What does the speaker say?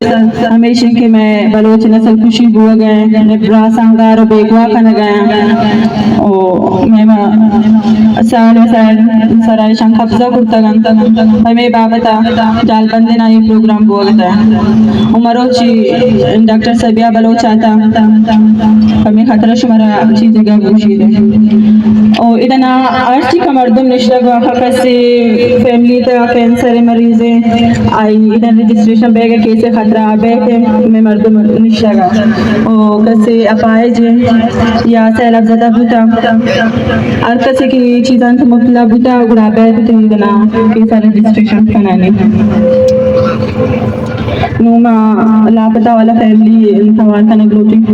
हमेशा कि मैं बलोच नस्ल खुशी बुआ गए निब्रा संगार बेगवा खन गए ओ मैं साल सराय शंख कब्जा कुर्ता गंता हमें बाबता जाल बंदे ना ये प्रोग्राम बोलता है उमरोची डॉक्टर सबिया बलोच आता हमें खतरा शुमारा चीज़ें का गुशी है ओ इतना आर्थिक मर्दम निश्चित हकसे फैमिली ता कैंसर मरीज़ आई इधर रजिस्ट्रेशन बैग केसे खतरा बैग में मर्दम निश्चित ओ कसे अपाइज या सैलाब ज़्यादा बुता और कसे की चीज़ां से मुतला बुता गुड़ा बैग तो इतना केसे रजिस्ट्रेशन कराने नूमा लापता वाला फैमिली सवाल करने ग्लोटिंग